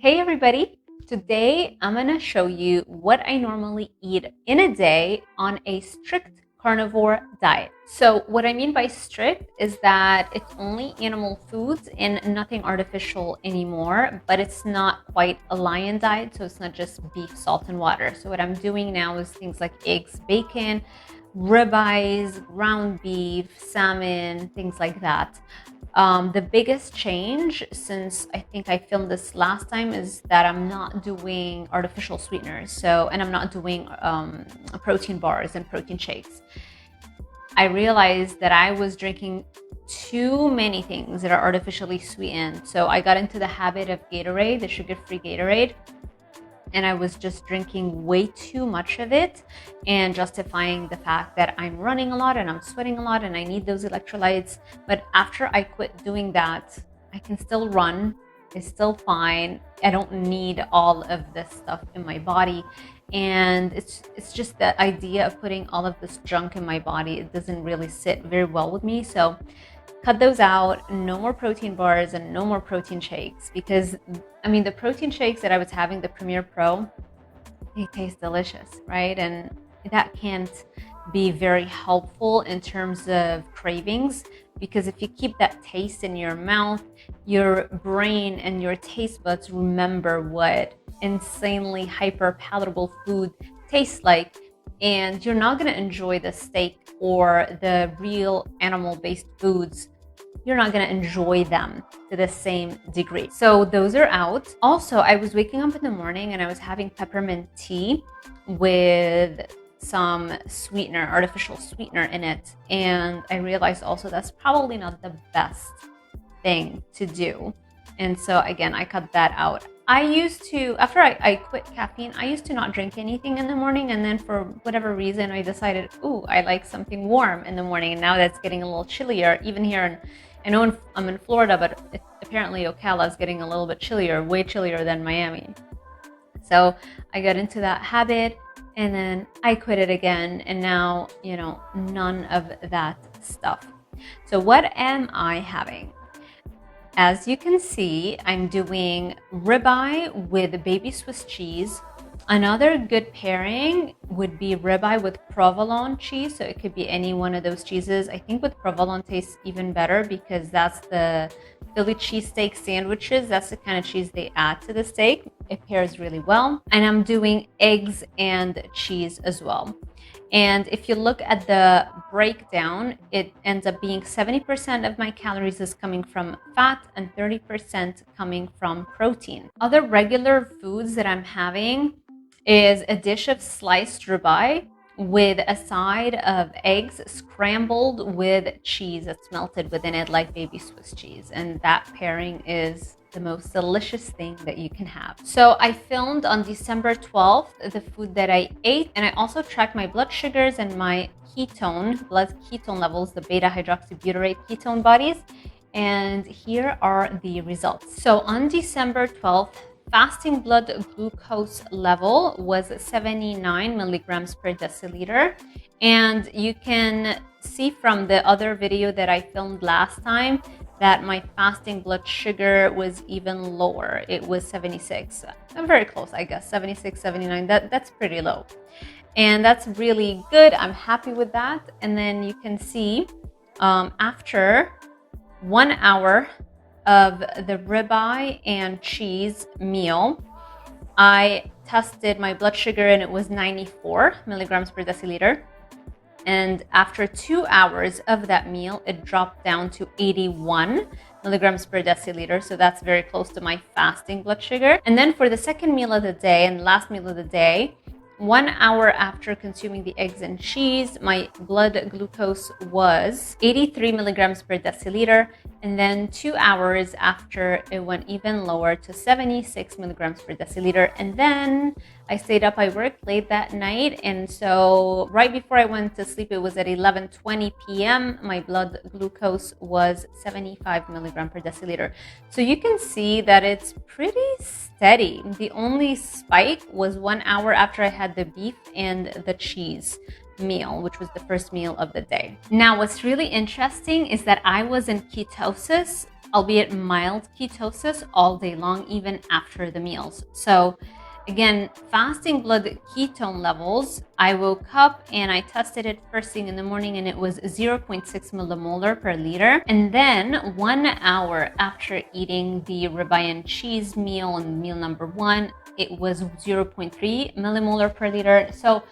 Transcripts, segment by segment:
Hey everybody! Today I'm gonna show you what I normally eat in a day on a strict carnivore diet. So what I mean by strict is that it's only animal foods and nothing artificial anymore, but it's not quite a lion diet, so it's not just beef, salt, and water. So what I'm doing now is things like eggs, bacon, ribeyes, ground beef, salmon, things like that. The biggest change since I think I filmed this last time is that I'm not doing artificial sweeteners. And I'm not doing protein bars and protein shakes. I realized that I was drinking too many things that are artificially sweetened. So I got into the habit of Gatorade, the sugar-free Gatorade. And I was just drinking way too much of it and justifying the fact that I'm running a lot and I'm sweating a lot and I need those electrolytes. But after I quit doing that, I can still run. It's still fine. I don't need all of this stuff in my body. And it's just the idea of putting all of this junk in my body. It doesn't really sit very well with me. So cut those out. No more protein bars and no more protein shakes, because I mean, the protein shakes that I was having, the Premier Pro, they taste delicious, right? And that can't be very helpful in terms of cravings, because if you keep that taste in your mouth, your brain and your taste buds remember what insanely hyper palatable food tastes like, and you're not going to enjoy the steak or the real animal-based foods. You're not going to enjoy them to the same degree. So those are out. Also, I was waking up in the morning and I was having peppermint tea with some sweetener, artificial sweetener in it. And I realized also that's probably not the best thing to do. And so again, I cut that out. I used to, after I quit caffeine, I used to not drink anything in the morning. And then for whatever reason, I decided, ooh, I like something warm in the morning. And now that's getting a little chillier, even here I know I'm in Florida, but apparently Ocala is getting a little bit chillier, way chillier than Miami. So I got into that habit and then I quit it again. And now, none of that stuff. So what am I having? As you can see, I'm doing ribeye with baby Swiss cheese. Another good pairing would be ribeye with provolone cheese. So it could be any one of those cheeses. I think with provolone tastes even better because that's the Philly cheesesteak sandwiches. That's the kind of cheese they add to the steak. It pairs really well. And I'm doing eggs and cheese as well. And if you look at the breakdown, it ends up being 70% of my calories is coming from fat and 30% coming from protein. Other regular foods that I'm having is a dish of sliced ribeye with a side of eggs scrambled with cheese that's melted within it like baby Swiss cheese. And that pairing is the most delicious thing that you can have. So I filmed on December 12th the food that I ate, and I also tracked my blood sugars and my blood ketone levels, the beta hydroxybutyrate ketone bodies, and here are the results. So on December 12th, fasting blood glucose level was 79 milligrams per deciliter, and you can see from the other video that I filmed last time that my fasting blood sugar was even lower. It was 76. I'm very close, I guess, 76, 79. That's pretty low. And that's really good. I'm happy with that. And then you can see after 1 hour of the ribeye and cheese meal, I tested my blood sugar and it was 94 milligrams per deciliter. And after 2 hours of that meal, it dropped down to 81 milligrams per deciliter. So that's very close to my fasting blood sugar. And then for the second meal of the day and last meal of the day, 1 hour after consuming the eggs and cheese, my blood glucose was 83 milligrams per deciliter. And then 2 hours after, it went even lower to 76 milligrams per deciliter. And then I stayed up, I worked late that night. And so right before I went to sleep, it was at 11:20 p.m. My blood glucose was 75 milligrams per deciliter. So you can see that it's pretty steady. The only spike was 1 hour after I had the beef and the cheese meal, which was the first meal of the day. Now, what's really interesting is that I was in ketosis albeit mild ketosis all day long, even after the meals. So again, fasting blood ketone levels, I woke up and I tested it first thing in the morning and it was 0.6 millimolar per liter. And then 1 hour after eating the ribeye and cheese meal and meal number 1, it was 0.3 millimolar per liter. So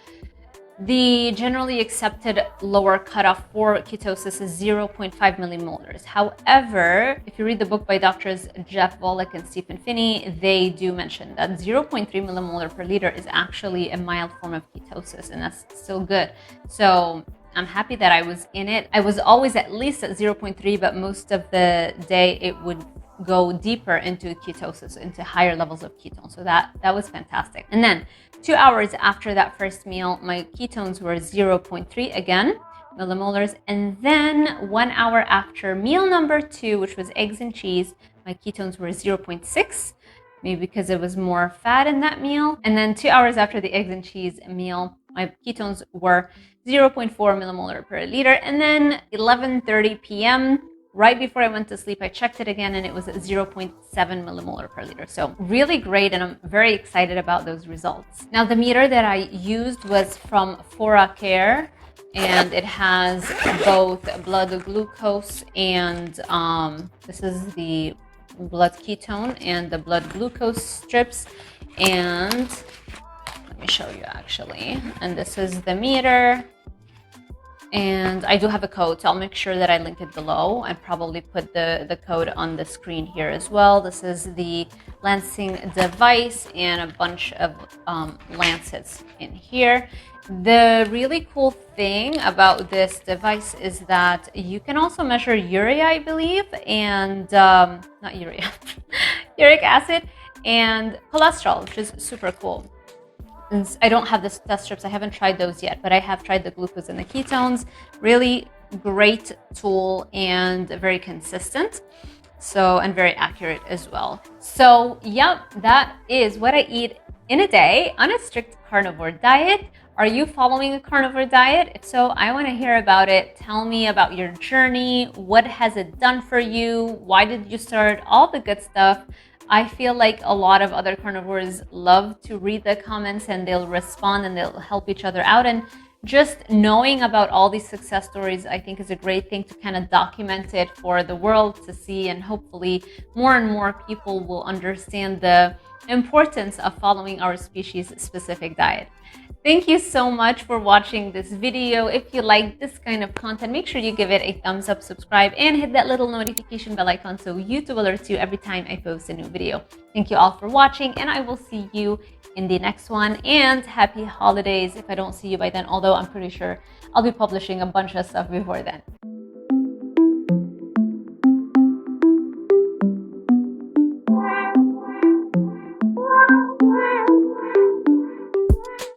the generally accepted lower cutoff for ketosis is 0.5 millimolars. However, if you read the book by doctors Jeff Volek and Stephen Finney, they do mention that 0.3 millimolar per liter is actually a mild form of ketosis, and that's still good. So I'm happy that I was in it. I was always at least at 0.3, but most of the day it would go deeper into ketosis, into higher levels of ketone. So that was fantastic. And then 2 hours after that first meal, my ketones were 0.3 again, millimolars. And then 1 hour after meal number 2, which was eggs and cheese, my ketones were 0.6, maybe because it was more fat in that meal. And then 2 hours after the eggs and cheese meal, my ketones were 0.4 millimolar per liter. And then 11:30 p.m., right before I went to sleep, I checked it again and it was 0.7 millimolar per liter. So really great, and I'm very excited about those results. Now, the meter that I used was from ForaCare, and it has both blood glucose and this is the blood ketone and the blood glucose strips. And let me show you actually. And this is the meter. And I do have a code, so I'll make sure that I link it below and probably put the code on the screen here as well. This is the lancing device and a bunch of lancets in here. The really cool thing about this device is that you can also measure urea, I believe, and not urea, uric acid and cholesterol, which is super cool. I don't have the test strips. I haven't tried those yet, but I have tried the glucose and the ketones. Really great tool and very consistent. So, and very accurate as well. So, yeah, that is what I eat in a day on a strict carnivore diet. Are you following a carnivore diet? If so, I want to hear about it. Tell me about your journey. What has it done for you? Why did you start? All the good stuff. I feel like a lot of other carnivores love to read the comments and they'll respond and they'll help each other out. And just knowing about all these success stories, I think, is a great thing to kind of document it for the world to see. And hopefully more and more people will understand the importance of following our species specific diet. Thank you so much for watching this video. If you like this kind of content, make sure you give it a thumbs up, subscribe, and hit that little notification bell icon so YouTube alerts you every time I post a new video. Thank you all for watching, and I will see you in the next one. And happy holidays if I don't see you by then, although I'm pretty sure I'll be publishing a bunch of stuff before then.